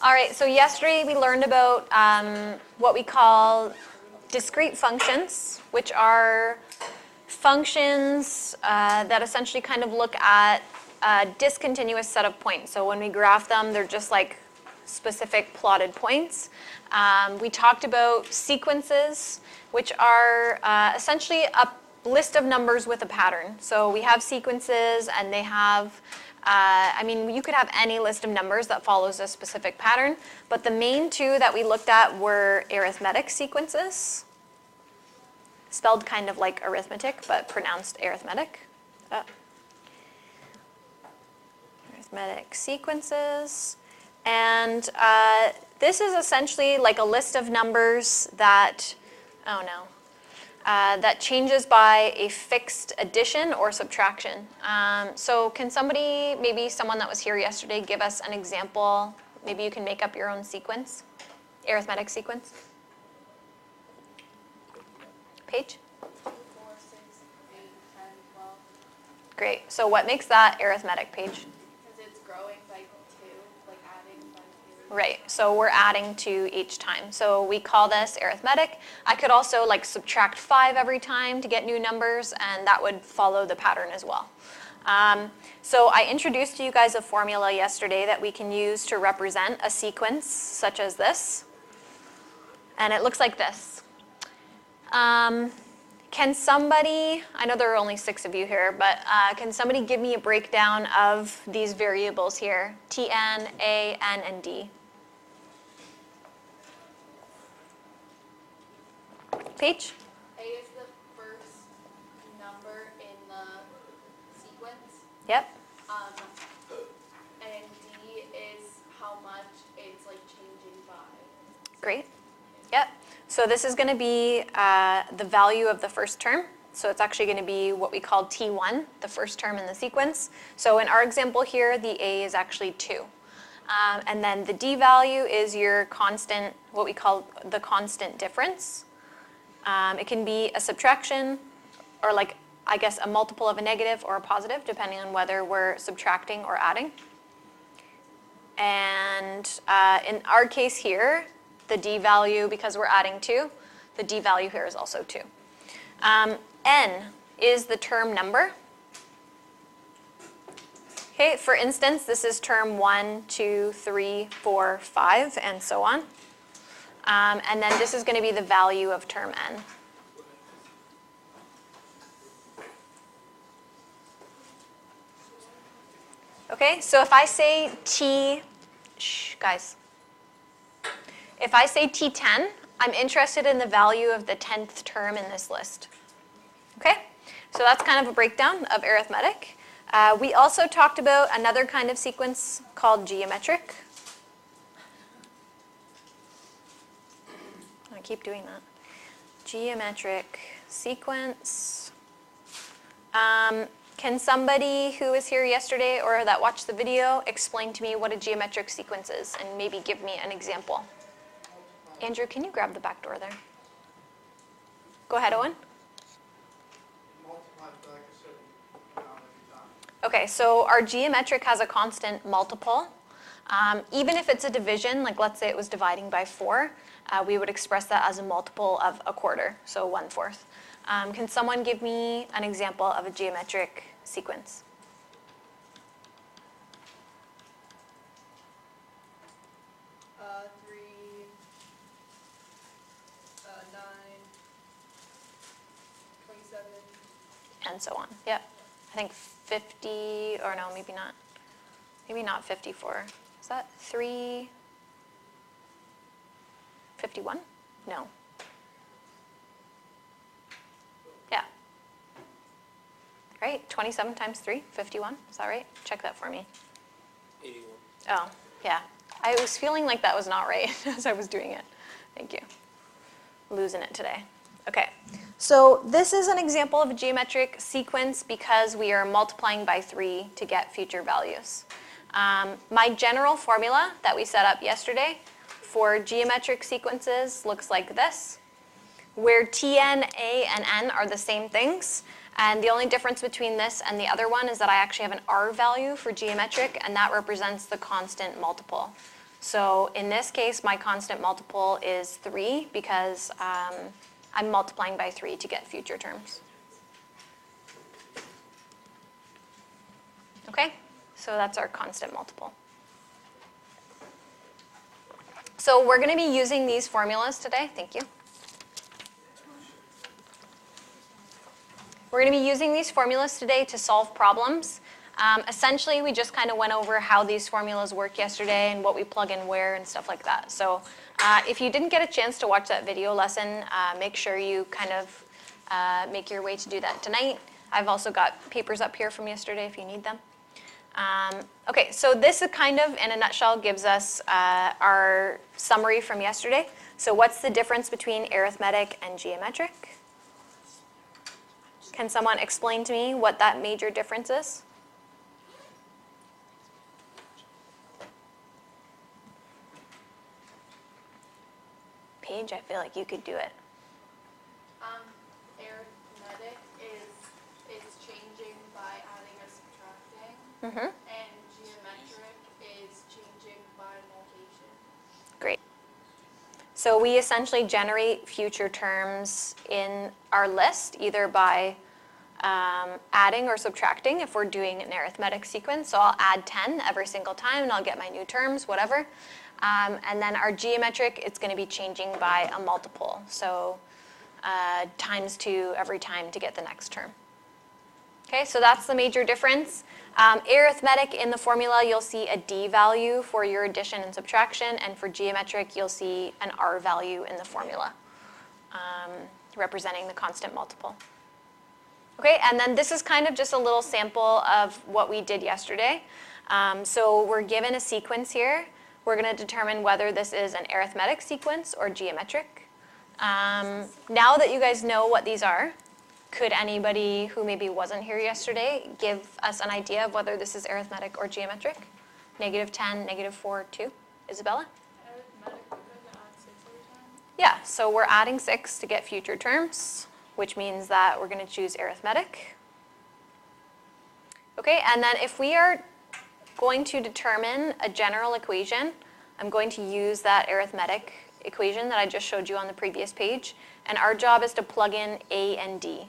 All right, so yesterday we learned about what we call discrete functions, which are functions that essentially kind of look at a discontinuous set of points. So when we graph them, they're just like specific plotted points. We talked about sequences, which are essentially a list of numbers with a pattern. So we have sequences and they have you could have any list of numbers that follows a specific pattern, but the main two that we looked at were arithmetic sequences, spelled kind of like arithmetic, but pronounced arithmetic. Arithmetic sequences. And this is essentially like a list of numbers that, that changes by a fixed addition or subtraction. So can somebody, maybe someone that was here yesterday, give us an example? Maybe you can make up your own sequence, arithmetic sequence. Paige? 4, 6, 8, 10, 12. Great. So what makes that arithmetic, Paige? Because it's growing by 2, like adding by 2. Right, so we're adding 2 each time. So we call this arithmetic. I could also like subtract 5 every time to get new numbers, and that would follow the pattern as well. So I introduced to you guys a formula yesterday that we can use to represent a sequence such as this. And it looks like this. Can somebody, I know there are only 6 of you here, but can somebody give me a breakdown of these variables here? Tn, A, N, and D. Paige? A is the first number in the sequence. Yep. And D is how much it's like changing by. Great. Yep. So this is going to be the value of the first term. So it's actually going to be what we call T1, the first term in the sequence. So in our example here, the A is actually 2. And then the D value is your constant, what we call the constant difference. It can be a subtraction or like, I guess, a multiple of a negative or a positive, depending on whether we're subtracting or adding. And in our case here, the D value, because we're adding 2, the D value here is also 2. N is the term number. Okay, for instance, this is term 1, 2, 3, 4, 5, and so on. And then this is going to be the value of term N. Okay, so if I say guys. If I say T10, I'm interested in the value of the 10th term in this list. Okay, so that's kind of a breakdown of arithmetic. We also talked about another kind of sequence called geometric. I keep doing that. Geometric sequence. Can somebody who was here yesterday or that watched the video explain to me what a geometric sequence is and maybe give me an example? Andrew, can you grab the back door there? Go ahead, Owen. Okay, so our geometric has a constant multiple. Even if it's a division, like let's say it was dividing by 4, we would express that as a multiple of a quarter, so 1/4. Can someone give me an example of a geometric sequence? And so on. Yep. I think 50, or no, maybe not. Maybe not 54. Is that 3? 51? No. Yeah. Right? 27 times 3, 51. Is that right? Check that for me. 81. Oh, yeah. I was feeling like that was not right as I was doing it. Thank you. Losing it today. Okay. So this is an example of a geometric sequence because we are multiplying by 3 to get future values. My general formula that we set up yesterday for geometric sequences looks like this, where Tn, A, and N are the same things. And the only difference between this and the other one is that I actually have an R value for geometric, and that represents the constant multiple. So in this case, my constant multiple is 3 because I'm multiplying by 3 to get future terms. Okay, so that's our constant multiple. So we're going to be using these formulas today. Thank you. We're going to be using these formulas today to solve problems. Essentially, we just kind of went over how these formulas work yesterday and what we plug in where and stuff like that. So if you didn't get a chance to watch that video lesson, make sure you kind of make your way to do that tonight. I've also got papers up here from yesterday if you need them. Okay, so this is kind of, in a nutshell, gives us our summary from yesterday. So what's the difference between arithmetic and geometric? Can someone explain to me what that major difference is? Paige, I feel like you could do it. Arithmetic is changing by adding or subtracting, Mm-hmm. and geometric is changing by multiplication. Great. So we essentially generate future terms in our list either by adding or subtracting if we're doing an arithmetic sequence. So I'll add 10 every single time and I'll get my new terms, whatever. And then our geometric, it's going to be changing by a multiple. So times 2 every time to get the next term. Okay, so that's the major difference. Arithmetic, in the formula, you'll see a D value for your addition and subtraction, and for geometric, you'll see an R value in the formula, representing the constant multiple. Okay, and then this is kind of just a little sample of what we did yesterday. So we're given a sequence here. We're going to determine whether this is an arithmetic sequence or geometric. Now that you guys know what these are, could anybody who maybe wasn't here yesterday give us an idea of whether this is arithmetic or geometric? -10, -4, 2. Isabella? Arithmetic because it adds 6 every time. Yeah, so we're adding 6 to get future terms, which means that we're going to choose arithmetic. Okay, and then if we are going to determine a general equation, I'm going to use that arithmetic equation that I just showed you on the previous page, and our job is to plug in A and D.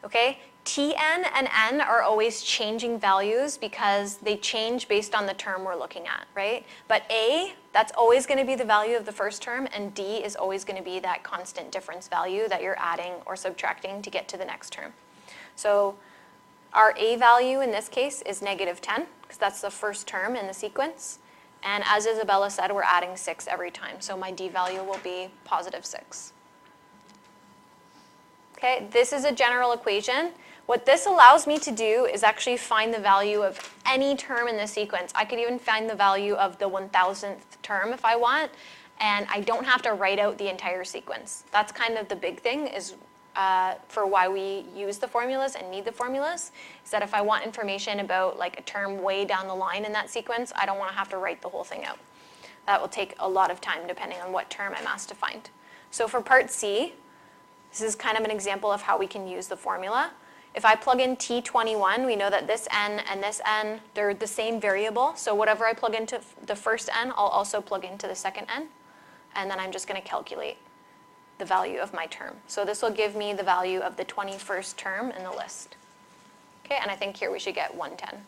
Okay, Tn and n are always changing values because they change based on the term we're looking at, right? But A, that's always going to be the value of the first term, and D is always going to be that constant difference value that you're adding or subtracting to get to the next term. So our A value in this case is -10, because that's the first term in the sequence. And as Isabella said, we're adding 6 every time, so my D value will be +6. Okay, this is a general equation. What this allows me to do is actually find the value of any term in the sequence. I could even find the value of the 1000th term if I want, and I don't have to write out the entire sequence. That's kind of the big thing is for why we use the formulas and need the formulas, is that if I want information about like a term way down the line in that sequence, I don't want to have to write the whole thing out. That will take a lot of time depending on what term I'm asked to find. So for part C, this is kind of an example of how we can use the formula. If I plug in T21, we know that this n and this n, they're the same variable. So whatever I plug into the first n, I'll also plug into the second n. And then I'm just going to calculate the value of my term. So this will give me the value of the 21st term in the list. Okay, and I think here we should get 110.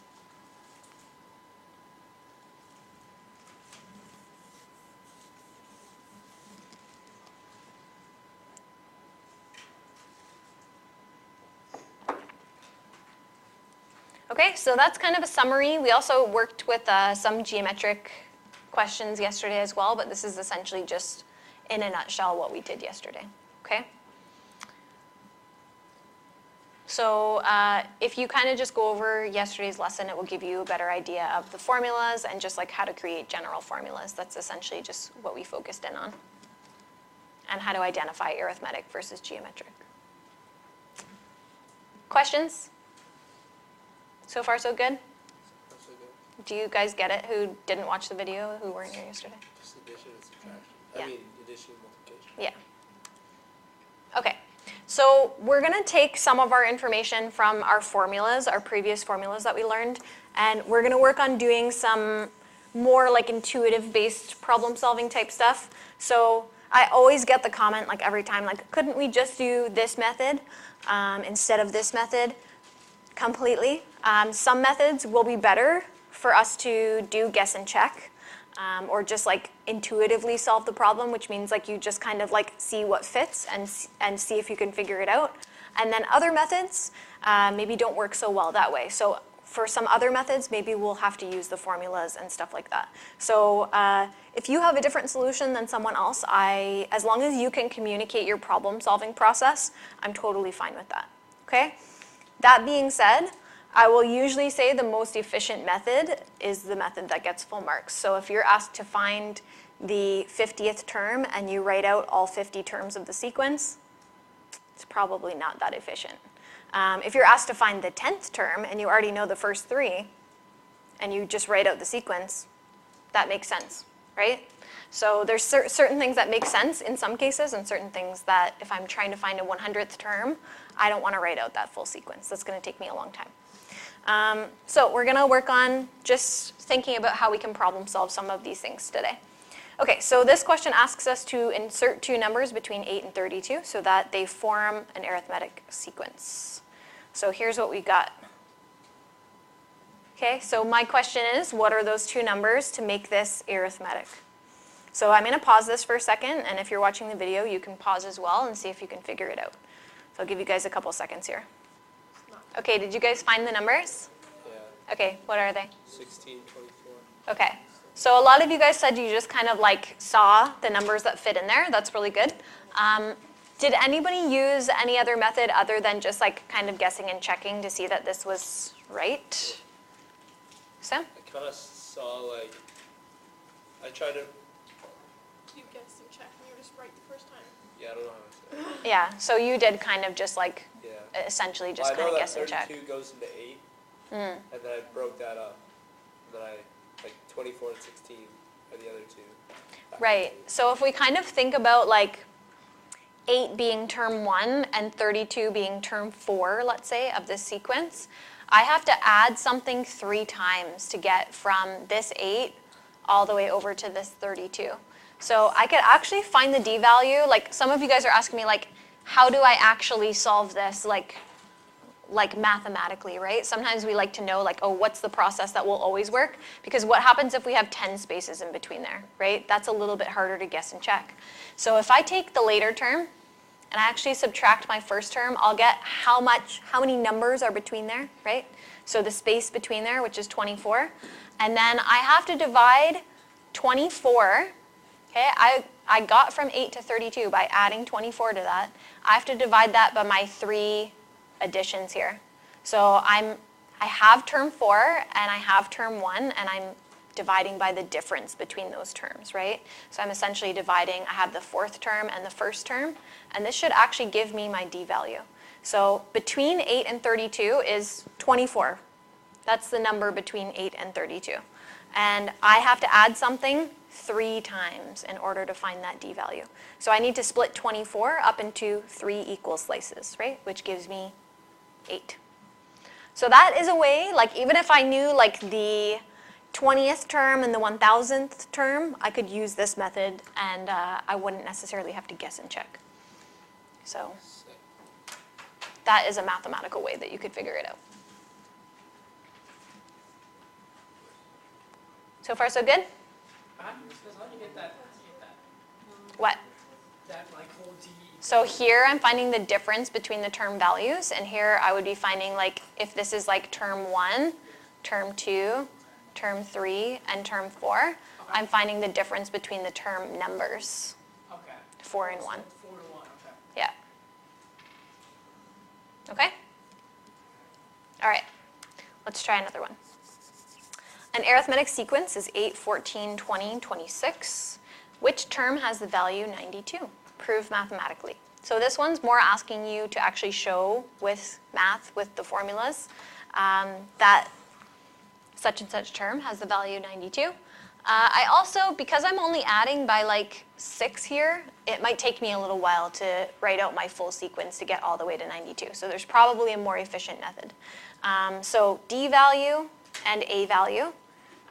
Okay, so that's kind of a summary. We also worked with some geometric questions yesterday as well, but this is essentially just in a nutshell what we did yesterday, okay? So if you kind of just go over yesterday's lesson, it will give you a better idea of the formulas and just like how to create general formulas. That's essentially just what we focused in on. And how to identify arithmetic versus geometric. Questions? So far so good? So good. Do you guys get it who didn't watch the video, who weren't here yesterday? Just addition and subtraction. Yeah. I mean, addition and multiplication. Yeah. Okay. So we're going to take some of our information from our formulas, our previous formulas that we learned, and we're going to work on doing some more like intuitive-based problem-solving type stuff. So I always get the comment like every time, like, couldn't we just do this method instead of this method completely? Some methods will be better for us to do guess and check, or just like intuitively solve the problem, which means like you just kind of like see what fits and see if you can figure it out. And then other methods maybe don't work so well that way. So for some other methods, maybe we'll have to use the formulas and stuff like that. So if you have a different solution than someone else, as long as you can communicate your problem-solving process, I'm totally fine with that, okay? That being said, I will usually say the most efficient method is the method that gets full marks. So if you're asked to find the 50th term and you write out all 50 terms of the sequence, it's probably not that efficient. If you're asked to find the 10th term and you already know the first 3 and you just write out the sequence, that makes sense, right? So there's certain things that make sense in some cases and certain things that if I'm trying to find a 100th term, I don't want to write out that full sequence. That's going to take me a long time. So we're going to work on just thinking about how we can problem solve some of these things today. Okay, so this question asks us to insert 2 numbers between 8 and 32 so that they form an arithmetic sequence. So here's what we got. Okay, so my question is, what are those 2 numbers to make this arithmetic? So I'm going to pause this for a second, and if you're watching the video, you can pause as well and see if you can figure it out. So I'll give you guys a couple seconds here. Okay, did you guys find the numbers? Yeah. Okay, what are they? 16, 24. Okay, so a lot of you guys said you just kind of like saw the numbers that fit in there. That's really good. Did anybody use any other method other than just like kind of guessing and checking to see that this was right? Sam? I kind of saw like, I tried to, You guessed and checked and you were just right the first time. yeah, I don't know how to say it. Yeah, so you did kind of just like Yeah. essentially just Well, kind of I guess know and that check. 32 goes into 8, Mm. and then I broke that up. And then like 24 and 16 are the other 2. Right, so if we kind of think about like 8 being term 1 and 32 being term 4, let's say, of this sequence, I have to add something 3 times to get from this 8 all the way over to this 32. So I could actually find the d value. Like some of you guys are asking me like, how do I actually solve this like mathematically, right? Sometimes we like to know like, oh, what's the process that will always work? Because what happens if we have 10 spaces in between there, right? That's a little bit harder to guess and check. So if I take the later term and I actually subtract my first term, I'll get how many numbers are between there, right? So the space between there, which is 24. And then I have to divide 24, okay? I got from 8 to 32 by adding 24 to that. I have to divide that by my 3 additions here. So I have term 4 and I have term 1 and I'm dividing by the difference between those terms, right? So I'm essentially dividing, I have the 4th term and the 1st term, and this should actually give me my d value. So between 8 and 32 is 24. That's the number between 8 and 32. And I have to add something 3 times in order to find that d value. So I need to split 24 up into 3 equal slices, right? Which gives me 8. So that is a way, like even if I knew like the 20th term and the 1000th term, I could use this method and I wouldn't necessarily have to guess and check. So that is a mathematical way that you could figure it out. So far so good? How do you get that? What? That like whole d. So here I'm finding the difference between the term values, and here I would be finding like if this is like term 1, term 2, term 3, and term 4, okay. I'm finding the difference between the term numbers. Okay. 4 and 1. 4 to 1, okay. Yeah. Okay? All right. Let's try another one. An arithmetic sequence is 8, 14, 20, 26. Which term has the value 92? Prove mathematically. So this one's more asking you to actually show with math, with the formulas, that such and such term has the value 92. I also, because I'm only adding by like 6 here, it might take me a little while to write out my full sequence to get all the way to 92. So there's probably a more efficient method. So D value and A value,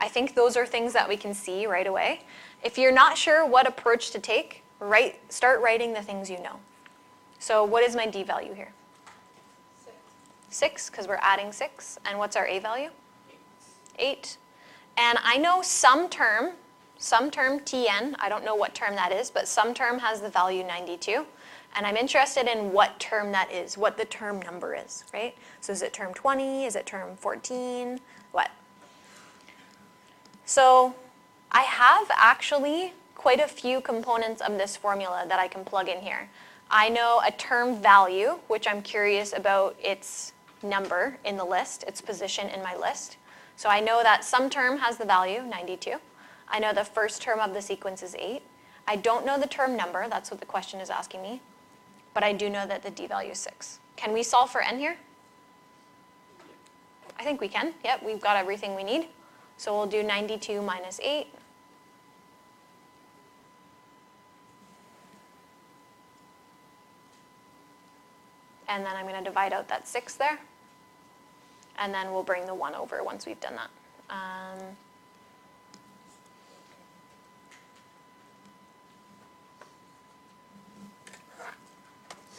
I think those are things that we can see right away. If you're not sure what approach to take, start writing the things you know. So what is my D value here? 6, because we're adding 6. And what's our A value? 8. And I know some term Tn, I don't know what term that is, but some term has the value 92. And I'm interested in what term that is, what the term number is, right? So is it term 20? Is it term 14? What? So I have actually quite a few components of this formula that I can plug in here. I know a term value, which I'm curious about its number in the list, its position in my list. So I know that some term has the value, 92. I know the first term of the sequence is 8. I don't know the term number, that's what the question is asking me. But I do know that the D value is 6. Can we solve for n here? I think we can. Yep, we've got everything we need. So we'll do 92 minus 8. And then I'm going to divide out that 6 there. And then we'll bring the 1 over once we've done that.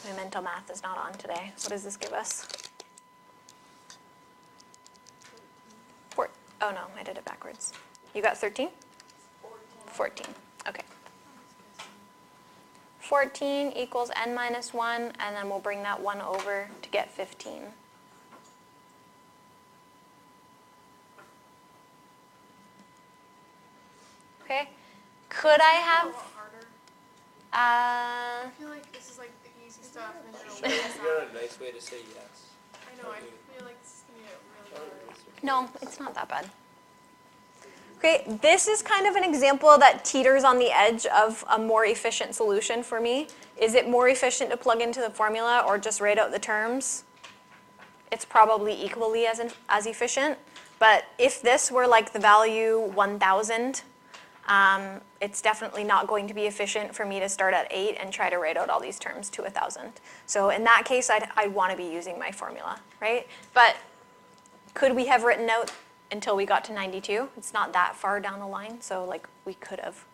My mental math is not on today. What does this give us? Oh no, I did it backwards. You got 13? 14. Okay. 14 equals n minus 1, and then we'll bring that 1 over to get 15. Okay. Could I have... I feel like this is like the easy stuff. And then You got a nice way to say yes. I know, I feel like this is going to get really hard. No, it's not that bad. Okay, this is kind of an example that teeters on the edge of a more efficient solution for me. Is it more efficient to plug into the formula or just write out the terms? It's probably equally as efficient. But if this were like the value 1,000, it's definitely not going to be efficient for me to start at 8 and try to write out all these terms to 1,000. So in that case, I'd want to be using my formula, right? But could we have written out until we got to 92? It's not that far down the line, so like we could have.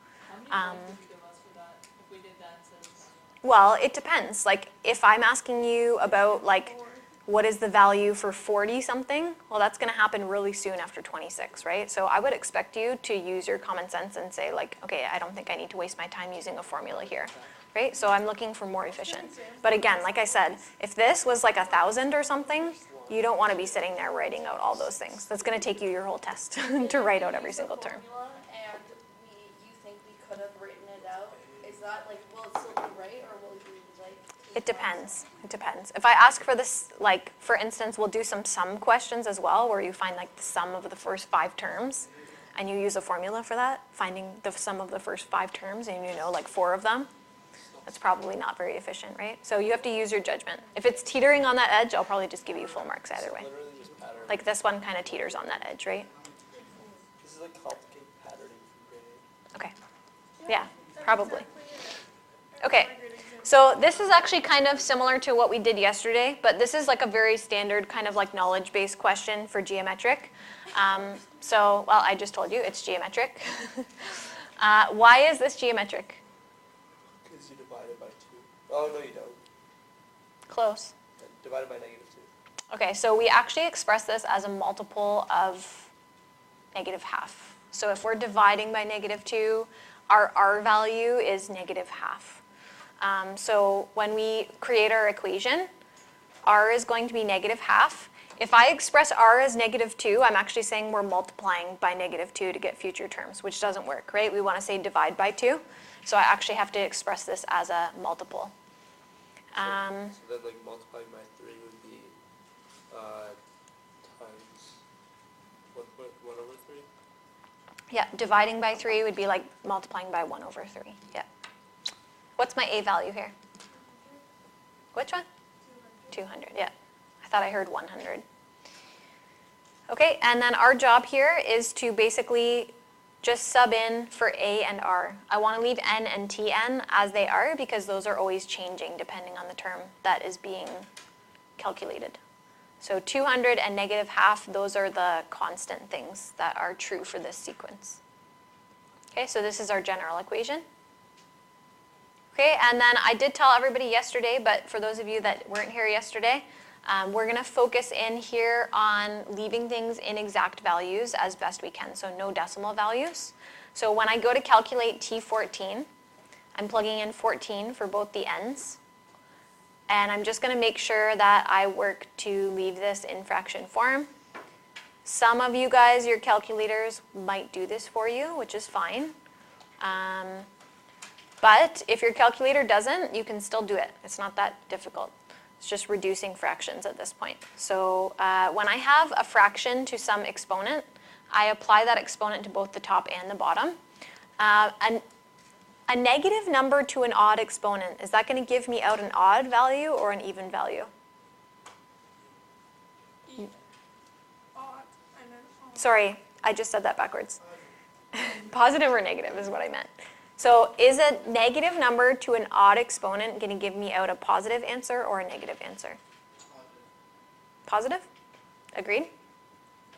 How many points would you give us for that if we did that instead of... Well, it depends. Like if I'm asking you about like what is the value for 40 something, well that's going to happen really soon after 26, right? So I would expect you to use your common sense and say like, okay, I don't think I need to waste my time using a formula here, right? So I'm looking for more efficient. But again, like I said, if this was like 1,000 or something, you don't want to be sitting there writing out all those things. That's going to take you your whole test to write out every single term. And you think we could have written it out? Is that like, will it still be right, or will you like? It depends. It depends. If I ask for this, like for instance, we'll do some sum questions as well, where you find like the sum of the first 5 terms, and you use a formula for that, finding the sum of the first 5 terms, and you know like 4 of them. That's probably not very efficient, right? So you have to use your judgment. If it's teetering on that edge, I'll probably just give you full marks either way. Literally just pattern. Like this one kind of teeters on that edge, right? This is like complicated patterning from grade 8. Okay. Yeah, probably. Okay. So this is actually kind of similar to what we did yesterday, but this is like a very standard kind of like knowledge-based question for geometric. Well, I just told you it's geometric. Why is this geometric? Because you divide it by 2. Oh, no you don't. Close. Divided by -2. Okay, so we actually express this as a multiple of -12. So if we're dividing by -2, our R value is -12. So when we create our equation, R is going to be -12. If I express R as -2, I'm actually saying we're multiplying by -2 to get future terms, which doesn't work, right? We want to say divide by 2. So I actually have to express this as a multiple. So then like multiplying by 3 would be times 1 over 3? Yeah, dividing by 3 would be like multiplying by 1 over 3. Yeah. What's my A value here? Which one? 200, yeah. I thought I heard 100. Okay, and then our job here is to basically just sub in for A and R. I want to leave N and Tn as they are because those are always changing depending on the term that is being calculated. So 200 and negative half, those are the constant things that are true for this sequence. Okay, so this is our general equation. Okay, and then I did tell everybody yesterday, but for those of you that weren't here yesterday, we're going to focus in here on leaving things in exact values as best we can, so no decimal values. So when I go to calculate T14, I'm plugging in 14 for both the ends. And I'm just going to make sure that I work to leave this in fraction form. Some of you guys, your calculators might do this for you, which is fine. But if your calculator doesn't, you can still do it. It's not that difficult. It's just reducing fractions at this point. So when I have a fraction to some exponent, I apply that exponent to both the top and the bottom. A negative number to an odd exponent, is that going to give me out an odd value or an even value? Odd, and then odd. Sorry, I just said that backwards. Positive or negative is what I meant. So is a negative number to an odd exponent going to give me out a positive answer or a negative answer? Positive? Agreed?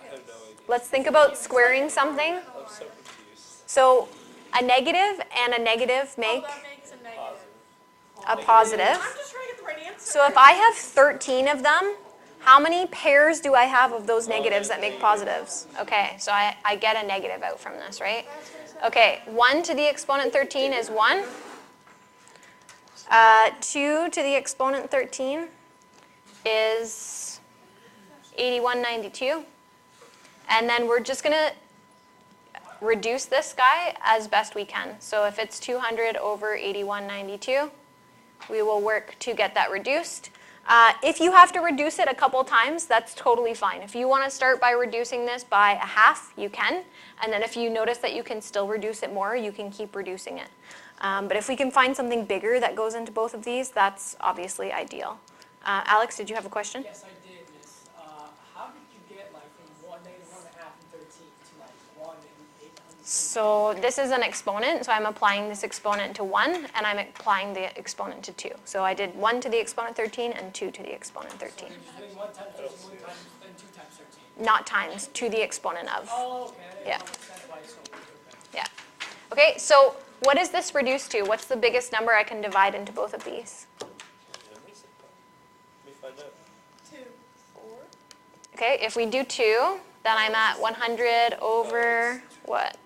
I have no idea. Let's think about squaring something. I'm so confused. So a negative and a negative Oh, make that makes a negative. a positive. I'm just trying to get the right answer. So if I have 13 of them, how many pairs do I have of those negatives that make positives? Okay, so I get a negative out from this, right? Okay, 1 to the exponent 13 is 1. 2 to the exponent 13 is 8192. And then we're just going to reduce this guy as best we can. So if it's 200 over 8192, we will work to get that reduced. If you have to reduce it a couple times, that's totally fine. If you want to start by reducing this by a half, you can. And then if you notice that you can still reduce it more, you can keep reducing it. But if we can find something bigger that goes into both of these, that's obviously ideal. Alex, did you have a question? Yes, I did, miss. How did you get like from negative 1.5 and 13 to like 1 and 800? So this is an exponent, so I'm applying this exponent to 1, and I'm applying the exponent to 2. So I did 1 to the exponent 13 and 2 to the exponent 13. You're just doing 1 times 13, 1 times, then 2 times 13. Not times, to the exponent of. Oh, okay. I Yeah. didn't understand why it's so weird. Okay. Yeah. Okay, so what is this reduced to? What's the biggest number I can divide into both of these? Let me find out. 2, 4. Okay, if we do 2, then I'm at 100 over what?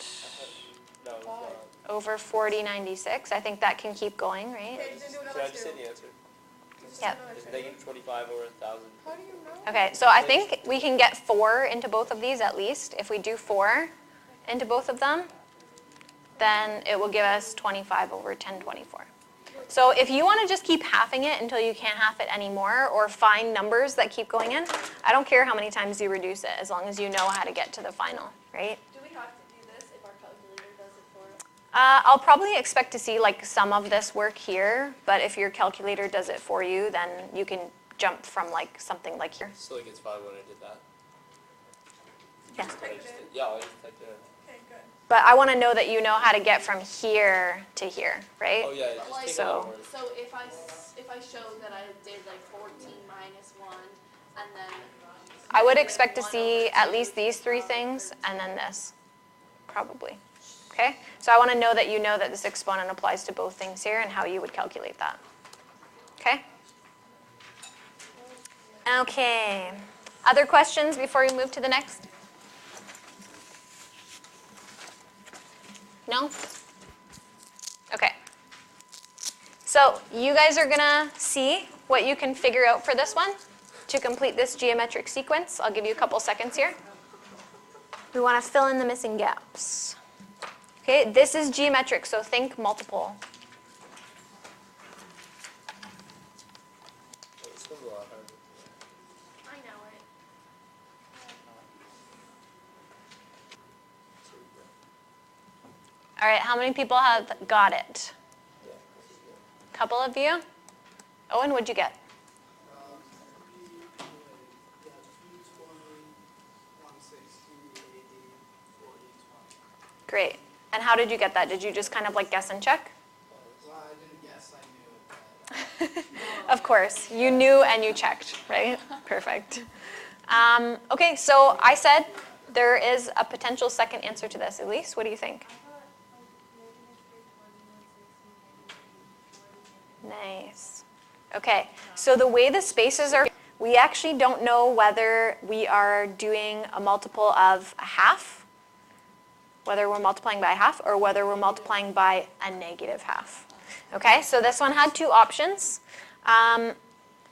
No, it's not. Over 4096. I think that can keep going, right? Okay, then do Can another I just 2. say the answer? Just Yeah. do another It's 2. negative 25 over 1,000. How do you know? Okay, so I think we can get 4 into both of these at least. If we do 4 into both of them, then it will give us 25 over 1024. So if you want to just keep halving it until you can't half it anymore, or find numbers that keep going in, I don't care how many times you reduce it, as long as you know how to get to the final, right? Do we have to do this if our calculator does it for us? I'll probably expect to see like some of this work here, but if your calculator does it for you, then you can jump from like something like here. Still gets 5 when I did that. Yeah. Just I type just it in. did, yeah, I just typed it in. Okay, good. But I want to know that you know how to get from here to here, right? Oh yeah, But just like, take So- a lot of work. So if I showed that I did like 14 minus 1, and then I would expect to 1 see over at 2 least these 3 is things 13. and then this, probably. Okay? So I want to know that you know that this exponent applies to both things here and how you would calculate that. Okay? Okay. Other questions before we move to the next? No? Okay. So you guys are gonna see what you can figure out for this one to complete this geometric sequence. I'll give you a couple seconds here. We want to fill in the missing gaps. Okay, this is geometric, so think multiple. This one's a lot harder. I know it. All right, how many people have got it? Yeah, this is good. Couple of you? Owen, what'd you get? 320, 160, 80, 40, 20. Great. And how did you get that? Did you just kind of like guess and check? Well, I didn't guess, I knew it. Of course, you knew and you checked, right? Perfect. Okay, so I said there is a potential second answer to this. Elise, what do you think? Nice. Okay, so the way the spaces are, we actually don't know whether we are doing a multiple of a half, whether we're multiplying by a half, or whether we're multiplying by a negative half. Okay, so this one had two options.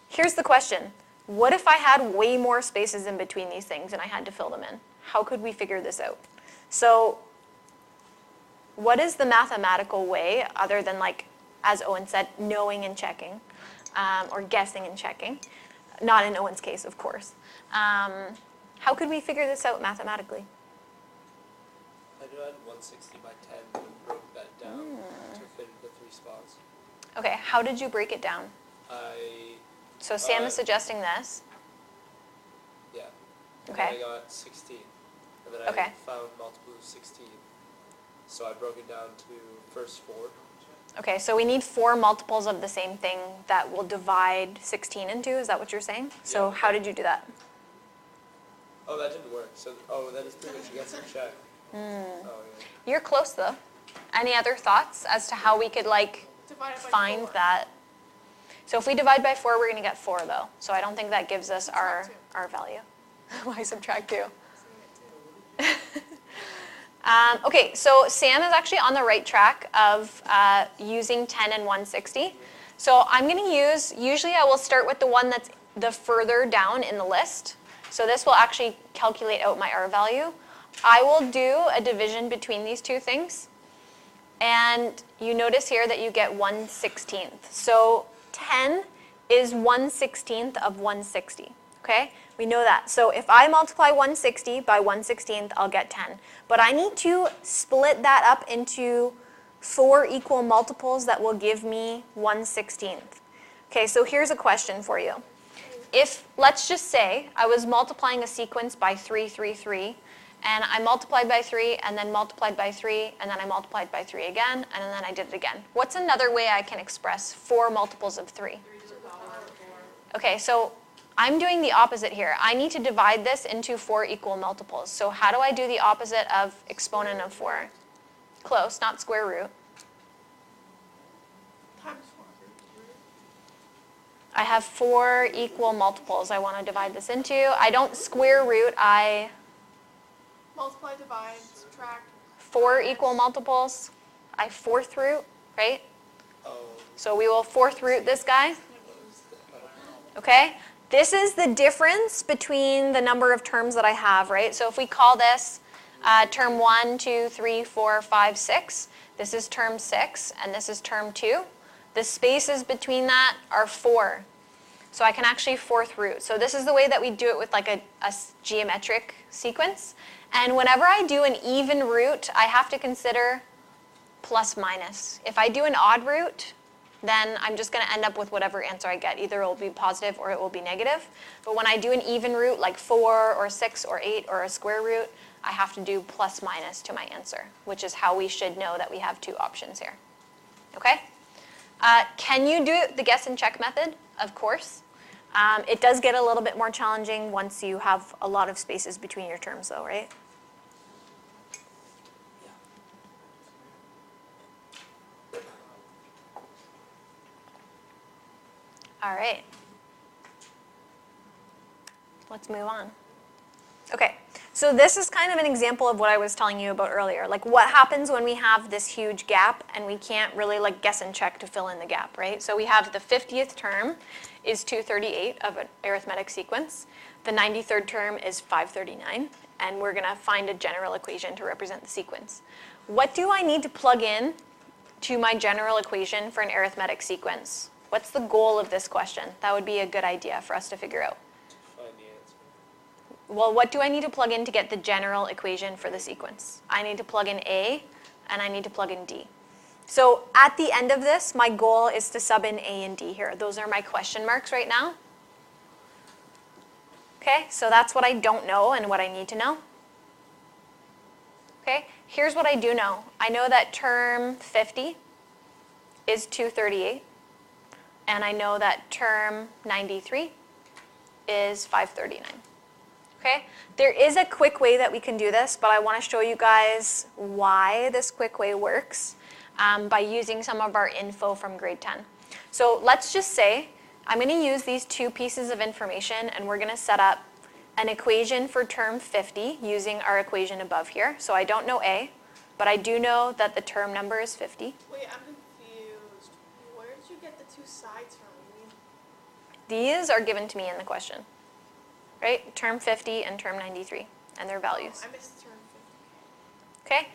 Here's the question. What if I had way more spaces in between these things and I had to fill them in? How could we figure this out? So what is the mathematical way, other than, like, as Owen said, knowing and checking, or guessing and checking? Not in Owen's case, of course. How could we figure this out mathematically? I divided 160 by 10 and broke that down to fit the 3 spots. Okay, how did you break it down? So Sam is suggesting this. Yeah. And Okay. then I got 16. And then Okay. I found multiples of 16. So I broke it down to first 4. Okay, so we need 4 multiples of the same thing that will divide 16 into. Is that what you're saying? So Yeah. how did you do that? Oh, that didn't work. So, that is pretty much a guess and check. Oh, yeah. You're close, though. Any other thoughts as to how we could, like, Divided by find 4. that? So if we divide by 4, we're going to get 4, though. So I don't think that gives us our value. Why subtract 2? Okay, so Sam is actually on the right track of using 10 and 160. So I'm going to use, usually I will start with the one that's the further down in the list. So this will actually calculate out my R value. I will do a division between these two things. And you notice here that you get 1/16. So 10 is 1/16 of 160, okay? We know that. So if I multiply 160 by 1/16, I'll get 10. But I need to split that up into 4 equal multiples that will give me 1/16. Okay, so here's a question for you. If, let's just say, I was multiplying a sequence by 3, 3, 3, and I multiplied by 3, and then multiplied by 3, and then I multiplied by 3 again, and then I did it again. What's another way I can express 4 multiples of 3? Okay, so I'm doing the opposite here. I need to divide this into 4 equal multiples. So how do I do the opposite of exponent of 4? Close, not square root. Times 4. I have 4 equal multiples I want to divide this into. I don't square root, I Multiply, divide, subtract. 4 equal multiples. I fourth root, right? Oh, So we will fourth root this guy. Okay? This is the difference between the number of terms that I have, right? So if we call this term 1, 2, 3, 4, 5, 6, this is term 6, and this is term 2. The spaces between that are 4. So I can actually fourth root. So this is the way that we do it with, like, a geometric sequence. And whenever I do an even root, I have to consider plus minus. If I do an odd root, then I'm just going to end up with whatever answer I get. Either it will be positive or it will be negative. But when I do an even root, like 4 or 6 or 8 or a square root, I have to do plus minus to my answer, which is how we should know that we have 2 options here. Okay? Can you do the guess and check method? Of course. It does get a little bit more challenging once you have a lot of spaces between your terms, though, right? All right. Let's move on. Okay, so this is kind of an example of what I was telling you about earlier. Like, what happens when we have this huge gap and we can't really, like, guess and check to fill in the gap, right? So we have the 50th term is 238 of an arithmetic sequence. The 93rd term is 539, and we're going to find a general equation to represent the sequence. What do I need to plug in to my general equation for an arithmetic sequence? What's the goal of this question? That would be a good idea for us to figure out. find the answer. Well, what do I need to plug in to get the general equation for the sequence? I need to plug in A, and I need to plug in D. So at the end of this, my goal is to sub in A and D here. Those are my question marks right now. Okay, so that's what I don't know and what I need to know. Okay, here's what I do know. I know that term 50 is 238. and I know that term 93 is 539. Okay? There is a quick way that we can do this, but I want to show you guys why this quick way works by using some of our info from grade 10. So let's just say I'm going to use these two pieces of information, and we're going to set up an equation for term 50 using our equation above here. So I don't know A, but I do know that the term number is 50. Wait, I'm confused. Where did you get the two sides from? You mean These are given to me in the question, right? Term 50 and term 93, and their values. I missed term 50. Okay?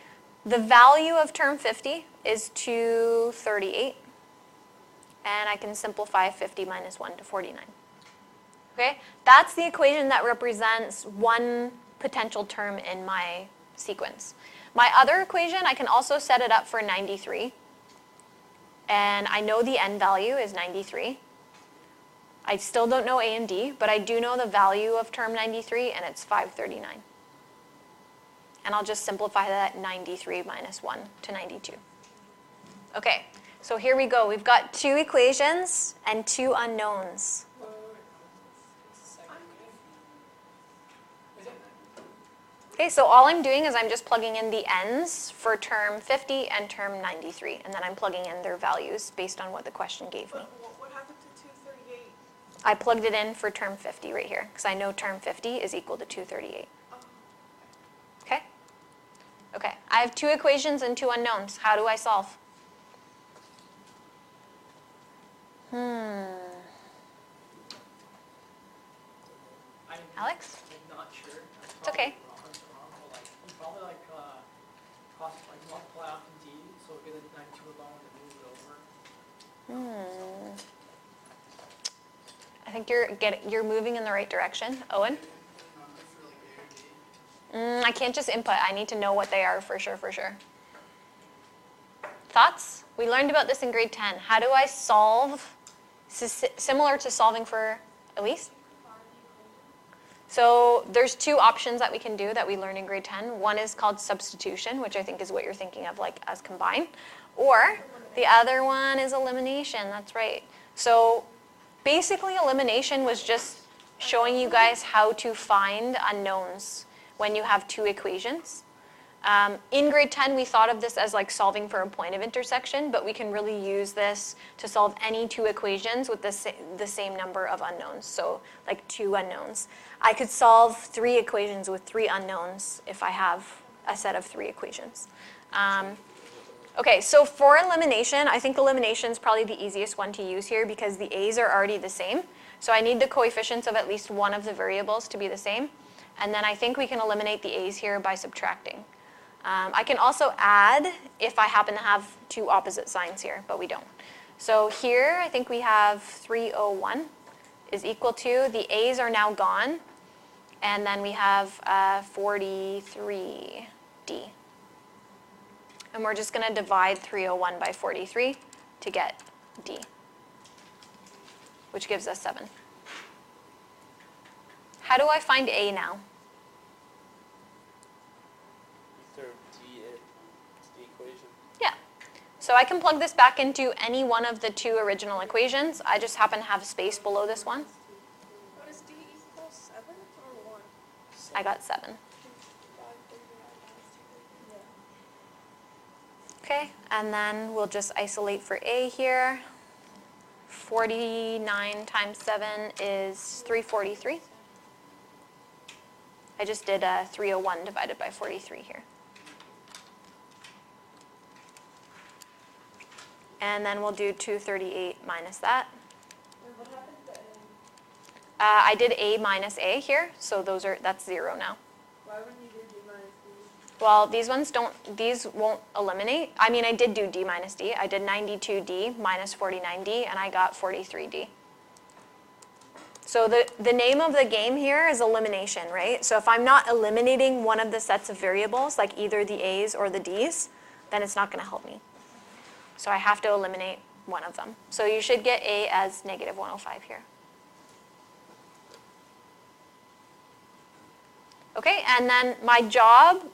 The value of term 50 is 238, and I can simplify 50 minus 1 to 49. Okay? That's the equation that represents one potential term in my sequence. My other equation, I can also set it up for 93, and I know the n value is 93. I still don't know A and D, but I do know the value of term 93, and it's 539. And I'll just simplify that 93 minus 1 to 92. Okay, so here we go. We've got two equations and two unknowns. Okay, so all I'm doing is I'm just plugging in the n's for term 50 and term 93, and then I'm plugging in their values based on what the question gave me. But what happened to 238? I plugged it in for term 50 right here, because I know term 50 is equal to 238. Oh. Okay? Okay, I have two equations and two unknowns. How do I solve? Alex? I'm not sure. It's okay. You probably multiply off in D, so get a 92 alone and move it over. I think you're moving in the right direction. Owen? I can't just input. I need to know what they are for sure, for sure. Thoughts? We learned about this in grade 10. How do I solve, similar to solving for Elise? So there's two options that we can do that we learned in grade 10. One is called substitution, which I think is what you're thinking of, like as combine. Or the other one is elimination. That's right. So basically elimination was just showing you guys how to find unknowns when you have two equations. In grade 10, we thought of this as like solving for a point of intersection, but we can really use this to solve any two equations with the same number of unknowns, so like two unknowns. I could solve three equations with three unknowns if I have a set of three equations. Okay, so for elimination, I think elimination is probably the easiest one to use here because the a's are already the same. So I need the coefficients of at least one of the variables to be the same. And then I think we can eliminate the a's here by subtracting. I can also add if I happen to have two opposite signs here, but we don't. So here I think we have 301 is equal to, the a's are now gone, and then we have 43d. And we're just going to divide 301 by 43 to get d, which gives us 7. How do I find a now? Throw D into the equation. Yeah. So I can plug this back into any one of the two original equations. I just happen to have space below this one. What is D equal 7 or 1? I got 7. Okay, and then we'll just isolate for a here. 49 times 7 is 343. I just did 301 divided by 43 here. And then we'll do 238 minus that. What happened to A? I did a minus a here, so that's 0 now. Why wouldn't you do D minus D? Well, these won't eliminate. I mean, I did do d minus d. I did 92d minus 49d, and I got 43d. So the name of the game here is elimination, right? So if I'm not eliminating one of the sets of variables, like either the a's or the d's, then it's not going to help me. So I have to eliminate one of them. So you should get a as negative 105 here. Okay, and then my job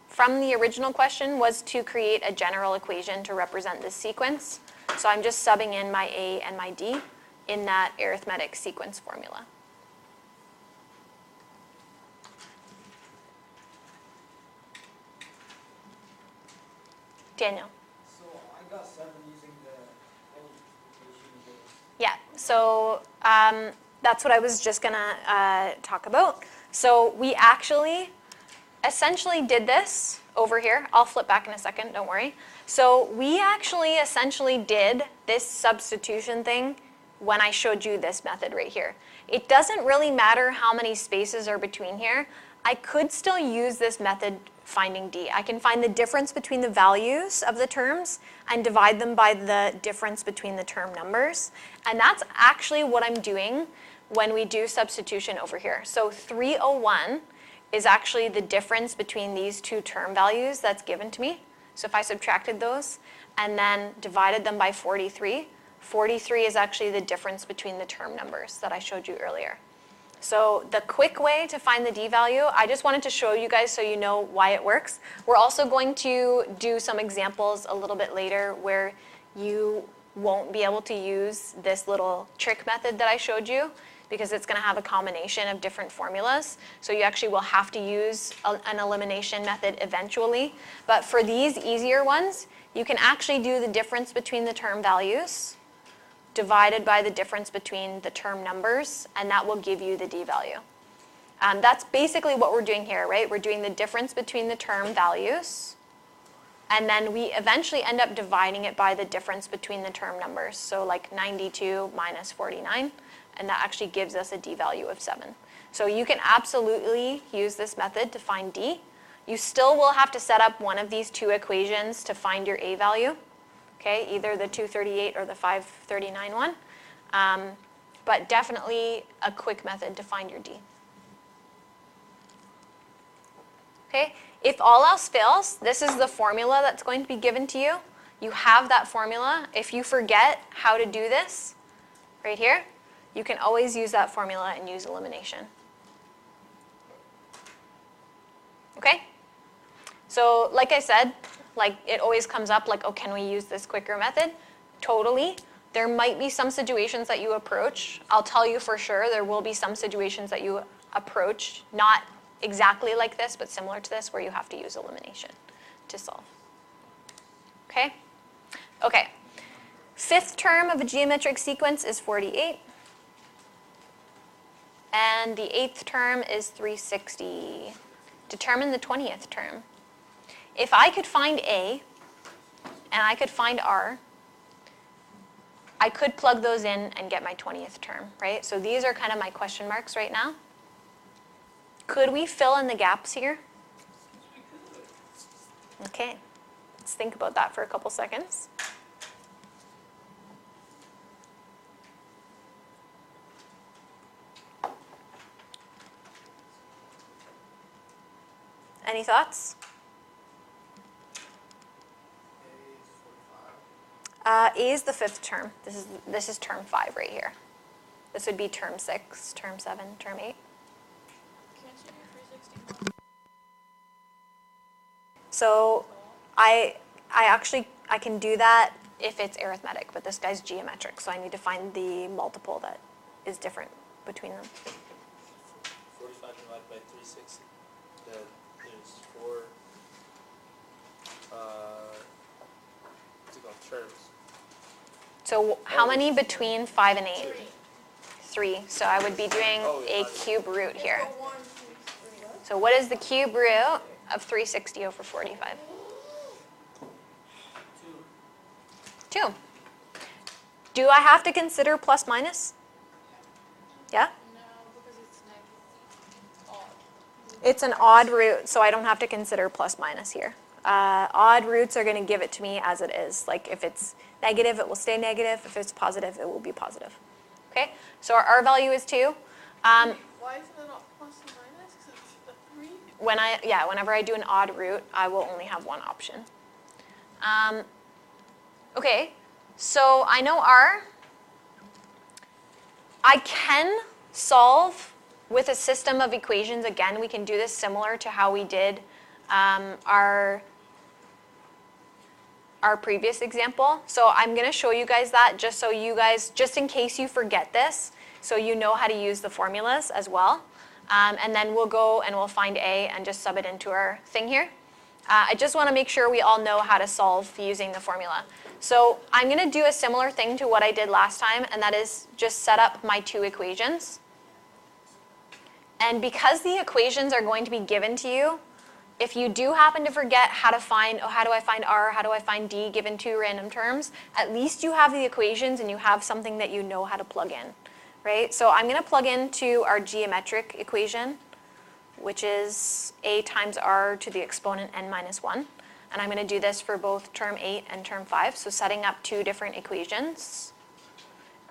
from the original question was to create a general equation to represent this sequence. So I'm just subbing in my a and my d. in that arithmetic sequence formula. Daniel. So I got 7 using the old equation. Yeah, so that's what I was just gonna talk about. So we actually essentially did this over here. I'll flip back in a second, don't worry. So we actually essentially did this substitution thing when I showed you this method right here. It doesn't really matter how many spaces are between here. I could still use this method finding D. I can find the difference between the values of the terms and divide them by the difference between the term numbers. And that's actually what I'm doing when we do substitution over here. So 301 is actually the difference between these two term values that's given to me. So if I subtracted those and then divided them by 43, 43 is actually the difference between the term numbers that I showed you earlier. So the quick way to find the D value, I just wanted to show you guys so you know why it works. We're also going to do some examples a little bit later where you won't be able to use this little trick method that I showed you because it's going to have a combination of different formulas. So you actually will have to use an elimination method eventually. But for these easier ones, you can actually do the difference between the term values divided by the difference between the term numbers, and that will give you the D value. That's basically what we're doing here, right? We're doing the difference between the term values, and then we eventually end up dividing it by the difference between the term numbers. So like 92 minus 49, and that actually gives us a D value of 7. So you can absolutely use this method to find D. You still will have to set up one of these two equations to find your A value. Okay, either the 238 or the 539 one, but definitely a quick method to find your D. Okay, if all else fails, this is the formula that's going to be given to you. You have that formula. If you forget how to do this, right here, you can always use that formula and use elimination. Okay, so like I said, like it always comes up like, oh, can we use this quicker method? Totally. There might be some situations that you approach. I'll tell you for sure there will be some situations that you approach, not exactly like this, but similar to this, where you have to use elimination to solve. Okay? Okay. Fifth term of a geometric sequence is 48. And the eighth term is 360. Determine the 20th term. If I could find A and I could find R, I could plug those in and get my 20th term, right? So these are kind of my question marks right now. Could we fill in the gaps here? Okay, let's think about that for a couple seconds. Any thoughts? A is the fifth term. This is term 5 right here. This would be term 6, term 7, term 8. Can't you do 360? So I can do that if it's arithmetic, but this guy's geometric, so I need to find the multiple that is different between them. 45 divided by 360. Then there's 4 what's it called, terms. So how many between 5 and 8? 3. So I would be doing a cube root here. So what is the cube root of 360 over 45? 2. Do I have to consider plus minus? Yeah? No, because it's negative. Odd. It's an odd root, so I don't have to consider plus minus here. Odd roots are going to give it to me as it is. Like if it's negative, it will stay negative. If it's positive, it will be positive. Okay, so our R value is 2. Why is it not plus and minus? Because it's a 3? Whenever I do an odd root, I will only have one option. Okay, so I know R. I can solve with a system of equations. Again, we can do this similar to how we did our our previous example. So I'm going to show you guys that just so you guys, just in case you forget this, so you know how to use the formulas as well. And then we'll go and we'll find A and just sub it into our thing here. I just want to make sure we all know how to solve using the formula. So I'm going to do a similar thing to what I did last time, and that is just set up my two equations. And because the equations are going to be given to you, if you do happen to forget how to find, oh, how do I find R, how do I find D given two random terms, at least you have the equations and you have something that you know how to plug in, right? So I'm going to plug into our geometric equation, which is a times r to the exponent n minus 1. And I'm going to do this for both term 8 and term 5, so setting up two different equations.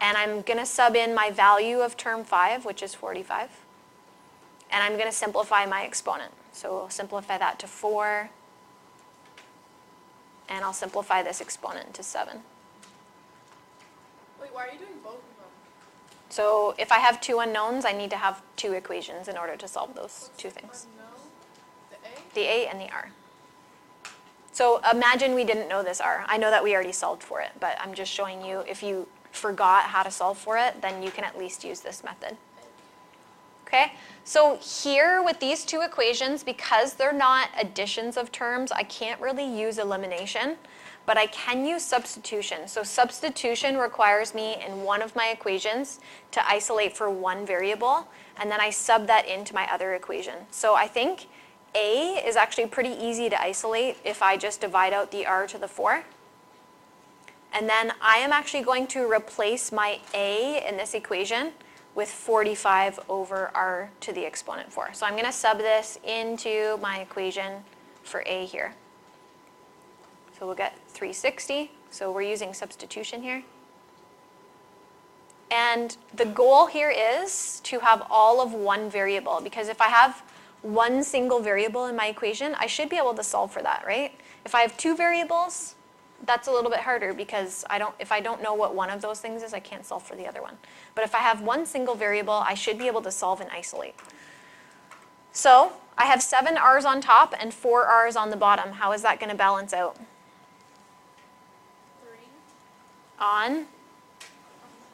And I'm going to sub in my value of term 5, which is 45. And I'm going to simplify my exponent. So we'll simplify that to 4. And I'll simplify this exponent to 7. Wait, why are you doing both of them? So if I have two unknowns, I need to have two equations in order to solve those two things. Unknown? The A and the R. So imagine we didn't know this R. I know that we already solved for it, but I'm just showing you if you forgot how to solve for it, then you can at least use this method. Okay, so here with these two equations, because they're not additions of terms, I can't really use elimination, but I can use substitution. So substitution requires me in one of my equations to isolate for one variable, and then I sub that into my other equation. So I think A is actually pretty easy to isolate if I just divide out the R to the 4. And then I am actually going to replace my A in this equation with 45 over R to the exponent 4. So I'm going to sub this into my equation for A here. So we'll get 360. So we're using substitution here. And the goal here is to have all of one variable, because if I have one single variable in my equation, I should be able to solve for that, right? If I have two variables, that's a little bit harder because if I don't know what one of those things is, I can't solve for the other one. But if I have one single variable, I should be able to solve and isolate. So I have 7 R's on top and 4 R's on the bottom. How is that going to balance out? 3. On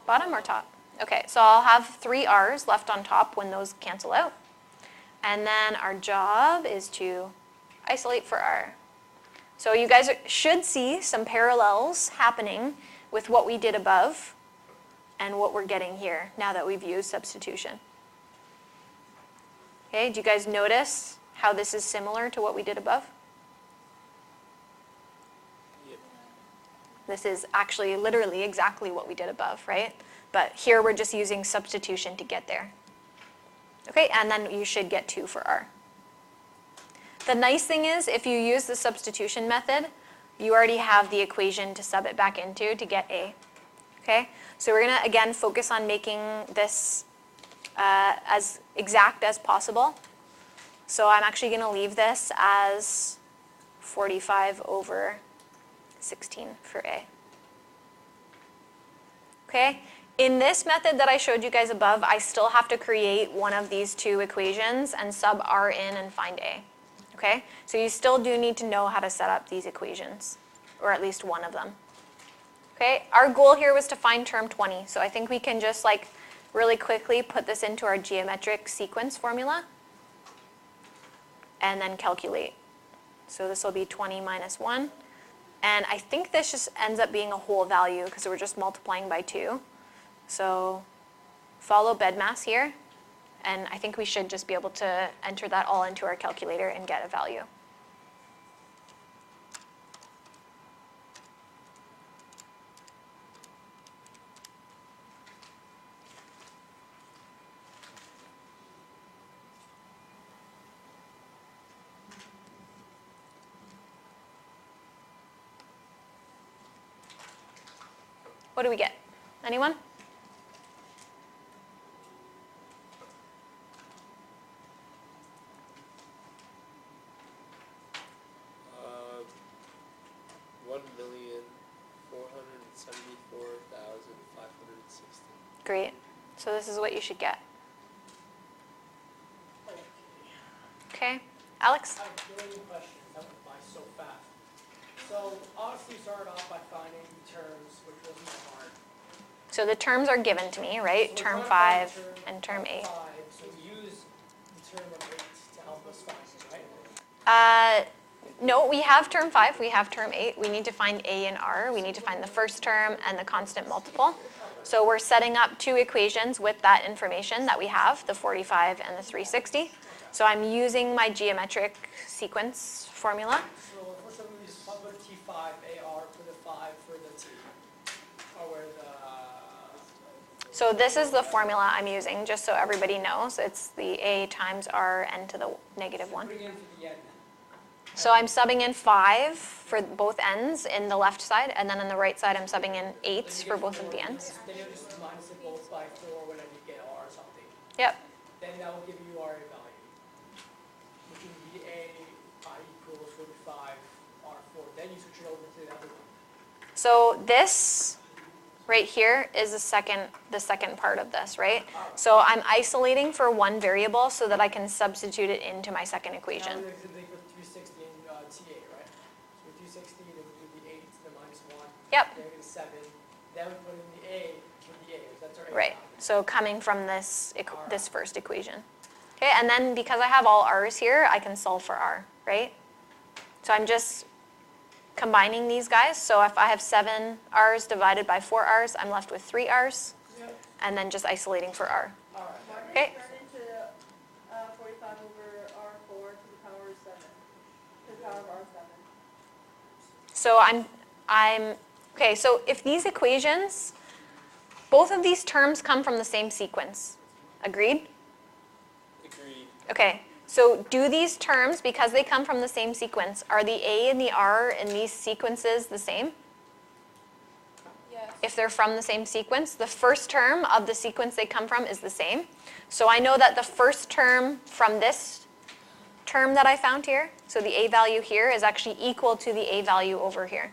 bottom or top? Okay, so I'll have 3 R's left on top when those cancel out. And then our job is to isolate for R. So you guys should see some parallels happening with what we did above and what we're getting here now that we've used substitution. Okay, do you guys notice how this is similar to what we did above? Yep. This is actually literally exactly what we did above, right? But here we're just using substitution to get there. Okay, and then you should get 2 for R. The nice thing is, if you use the substitution method, you already have the equation to sub it back into to get A. Okay, so we're going to, again, focus on making this as exact as possible. So I'm actually going to leave this as 45 over 16 for A. Okay, in this method that I showed you guys above, I still have to create one of these two equations and sub R in and find A. Okay, so you still do need to know how to set up these equations, or at least one of them. Okay, our goal here was to find term 20, so I think we can just really quickly put this into our geometric sequence formula and then calculate. So this will be 20 minus 1, and I think this just ends up being a whole value because we're just multiplying by 2. So follow BEDMAS here. And I think we should just be able to enter that all into our calculator and get a value. What do we get? Anyone? Great. So this is what you should get. Okay. Alex? I have a million questions. That went by so fast. So obviously you started off by finding terms, which wasn't that hard. So the terms are given to me, right? So Term we're trying to 5 find and term 8. 5, so we use the term of 8 to help us find it, right? No, we have term 5, we have term 8. We need to find a and r. We need to find the first term and the constant multiple. So we're setting up two equations with that information that we have, the 45 and the 360. So I'm using my geometric sequence formula. So the first one we use put T5 AR for the 5 for the T. Or where the So this is the formula I'm using, just so everybody knows. It's the a times r n to the negative 1. putting in for the end. So I'm subbing in 5 for both ends in the left side, and then on the right side I'm subbing in 8s for both of the ends. Then you just minus it both by 4 whenever you get R or something. Yep. Then that will give you R value. Which would be A I equals 45 R4. Then you switch it over to the other one. So this right here is the second part of this, right? So I'm isolating for one variable so that I can substitute it into my second equation. Now they put 360 in TA, right? So 360, then we do the 8 to the minus 1. Yep. Then we get 7. Then we put in the A for the A. That's our A Right. value. So coming from this first equation. Okay, and then because I have all r's here, I can solve for r, right? So I'm just combining these guys. So if I have 7 r's divided by 4 r's, I'm left with 3 r's, Yep. and then just isolating for r. All right. Why did Okay. it turn into 45 over R4 to the power of 7? To the power of R7. So okay, so if these equations, both of these terms come from the same sequence. Agreed? Agreed. Okay, so do these terms, because they come from the same sequence, are the a and the r in these sequences the same? Yes. If they're from the same sequence, the first term of the sequence they come from is the same. So I know that the first term from this term that I found here, so the a value here, is actually equal to the a value over here.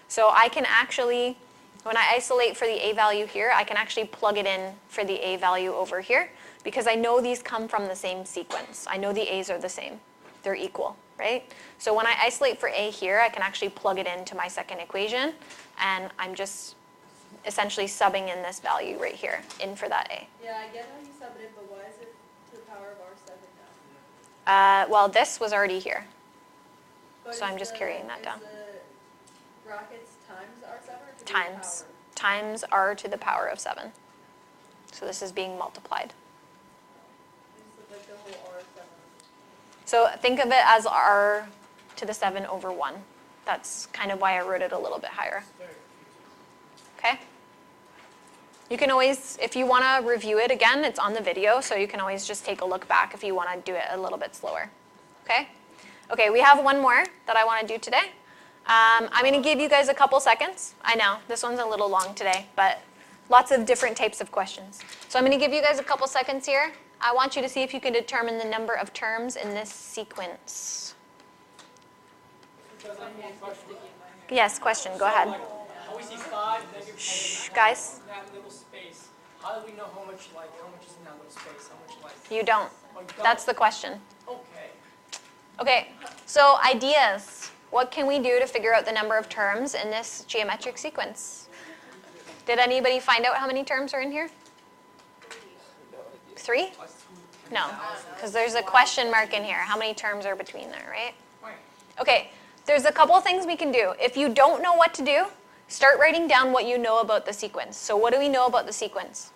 So I can actually, when I isolate for the a value here, I can actually plug it in for the a value over here, because I know these come from the same sequence. I know the a's are the same. They're equal, right? So when I isolate for a here, I can actually plug it into my second equation, and I'm just essentially subbing in this value right here, in for that a. Yeah, I get how you sub it in, but why is it to the power of R7 now? Well, this was already here. But So I'm is just the- carrying that is down. the brackets times R7 or to the Times. power? Times r to the power of 7. So this is being multiplied. It's like the whole R7. So think of it as r to the 7 over 1. That's kind of why I wrote it a little bit higher. Okay? You can always, if you want to review it again, it's on the video, so you can always just take a look back if you want to do it a little bit slower. Okay? Okay, we have one more that I want to do today. I'm going to give you guys a couple seconds. I know, this one's a little long today, but lots of different types of questions. So I'm going to give you guys a couple seconds here. I want you to see if you can determine the number of terms in this sequence. Because I have one question. Yes, question, go ahead. Like, how we see 5, negative Shh, 10, guys. in that little space. How do we know how much is in that little space? How much like? You don't. Oh, you don't? That's the question. Okay. Okay, so ideas. What can we do to figure out the number of terms in this geometric sequence? Did anybody find out how many terms are in here? 3? No, because there's a question mark in here. How many terms are between there, right? Right. Okay, there's a couple of things we can do. If you don't know what to do, start writing down what you know about the sequence. So what do we know about the sequence?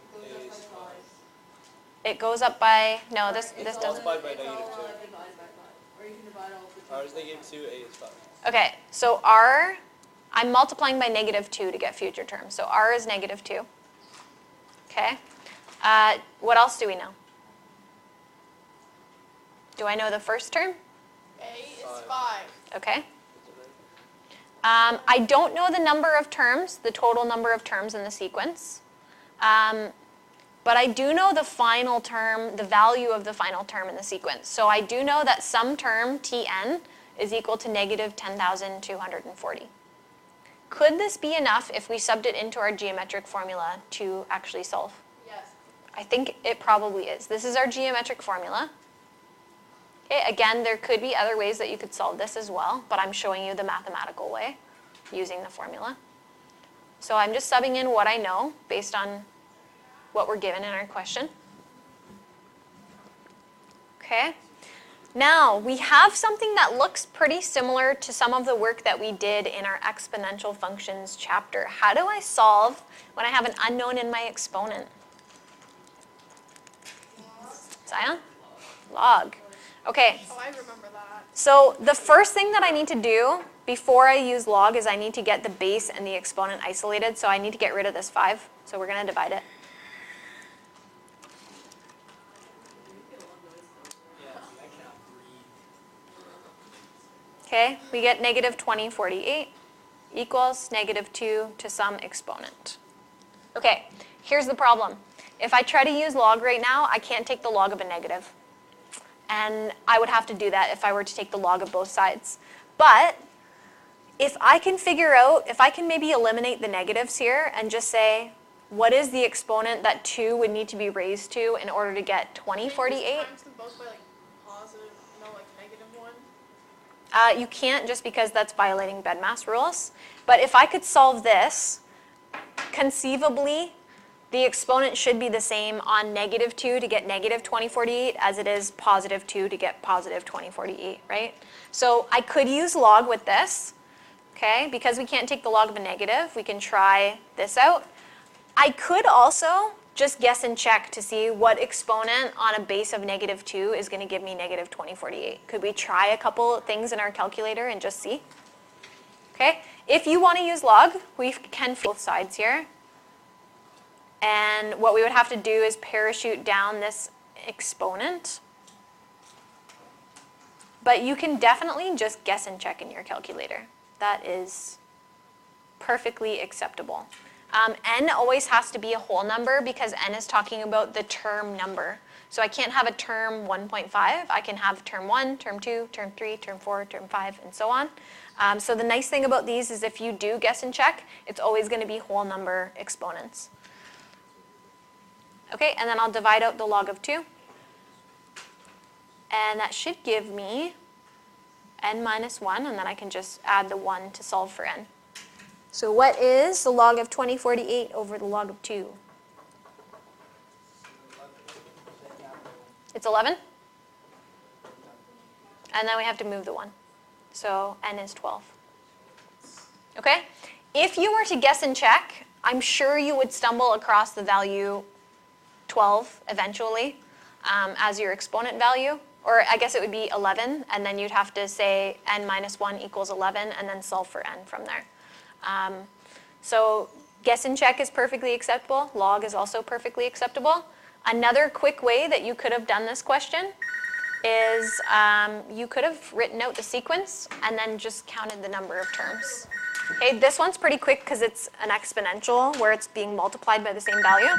It goes up by, no, this doesn't. Multiplied by It's all negative 2. divided by 5. Or you can divide all of the R is negative 2, A is 5. Okay, so r, I'm multiplying by negative 2 to get future terms. So r is negative 2. Okay. What else do we know? Do I know the first term? A is 5. 5. Okay. I don't know the number of terms, the total number of terms in the sequence. But I do know the final term, the value of the final term in the sequence. So I do know that some term, Tn, is equal to negative 10,240. Could this be enough if we subbed it into our geometric formula to actually solve? Yes. I think it probably is. This is our geometric formula. Okay, again, there could be other ways that you could solve this as well, but I'm showing you the mathematical way. using the formula. So I'm just subbing in what I know based on what we're given in our question. Okay. Now, we have something that looks pretty similar to some of the work that we did in our exponential functions chapter. How do I solve when I have an unknown in my exponent? Zion? Log. Okay. Oh, I remember that. So the first thing that I need to do before I use log is I need to get the base and the exponent isolated. So I need to get rid of this 5. So we're going to divide it. Okay, we get negative 2048 equals negative 2 to some exponent. Okay, here's the problem. If I try to use log right now, I can't take the log of a negative. And I would have to do that if I were to take the log of both sides. But if I can figure out, if I can maybe eliminate the negatives here and just say, what is the exponent that 2 would need to be raised to in order to get 2048? Times them both by like positive, no, like negative 1. You can't just because that's violating BEDMAS rules. But if I could solve this, conceivably, the exponent should be the same on negative 2 to get negative 2048 as it is positive 2 to get positive 2048, right? So I could use log with this, okay? Because we can't take the log of a negative, we can try this out. I could also just guess and check to see what exponent on a base of negative 2 is going to give me negative 2048. Could we try a couple things in our calculator and just see? Okay, if you want to use log, we can both sides here. And what we would have to do is parachute down this exponent. But you can definitely just guess and check in your calculator. That is perfectly acceptable. N always has to be a whole number because n is talking about the term number. So I can't have a term 1.5. I can have term 1, term 2, term 3, term 4, term 5, and so on. So the nice thing about these is if you do guess and check, it's always going to be whole number exponents. Okay, and then I'll divide out the log of 2. And that should give me n minus 1, and then I can just add the 1 to solve for n. So what is the log of 2048 over the log of 2? It's 11. And then we have to move the 1. So n is 12. Okay? If you were to guess and check, I'm sure you would stumble across the value 12 eventually as your exponent value. Or I guess it would be 11, and then you'd have to say n minus 1 equals 11, and then solve for n from there. So guess and check is perfectly acceptable. Log is also perfectly acceptable. Another quick way that you could have done this question is you could have written out the sequence and then just counted the number of terms. Okay, this one's pretty quick because it's an exponential where it's being multiplied by the same value.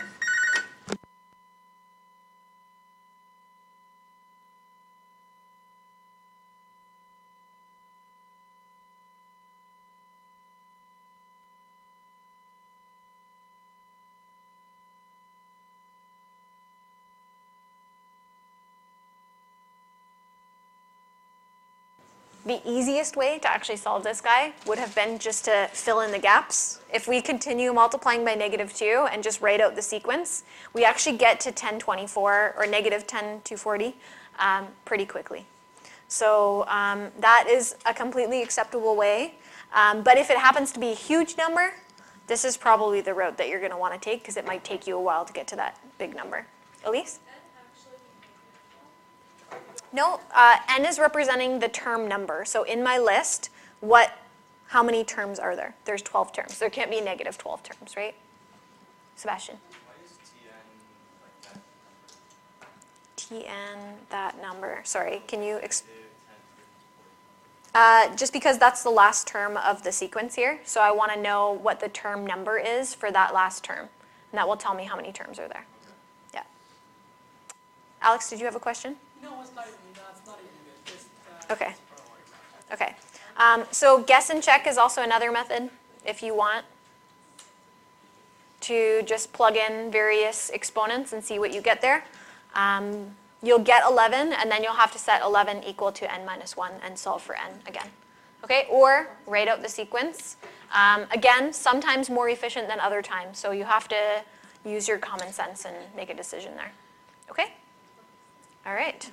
The easiest way to actually solve this guy would have been just to fill in the gaps. If we continue multiplying by negative 2 and just write out the sequence, we actually get to 1024 or negative 10,240 pretty quickly. So that is a completely acceptable way. But if it happens to be a huge number, this is probably the route that you're going to want to take because it might take you a while to get to that big number. Elise? No, n is representing the term number. So in my list, how many terms are there? There's 12 terms. There can't be negative 12 terms, right? Sebastian? Why is Tn like that? Tn, that number. Sorry, can you just because that's the last term of the sequence here. So I want to know what the term number is for that last term. And that will tell me how many terms are there. Yeah. Alex, did you have a question? No, it's not even, that's not even good. Just, Okay. Okay. So guess and check is also another method if you want to just plug in various exponents and see what you get there. You'll get 11, and then you'll have to set 11 equal to n minus 1 and solve for n again. Okay, or write out the sequence. Again, sometimes more efficient than other times, so you have to use your common sense and make a decision there. Okay? All right.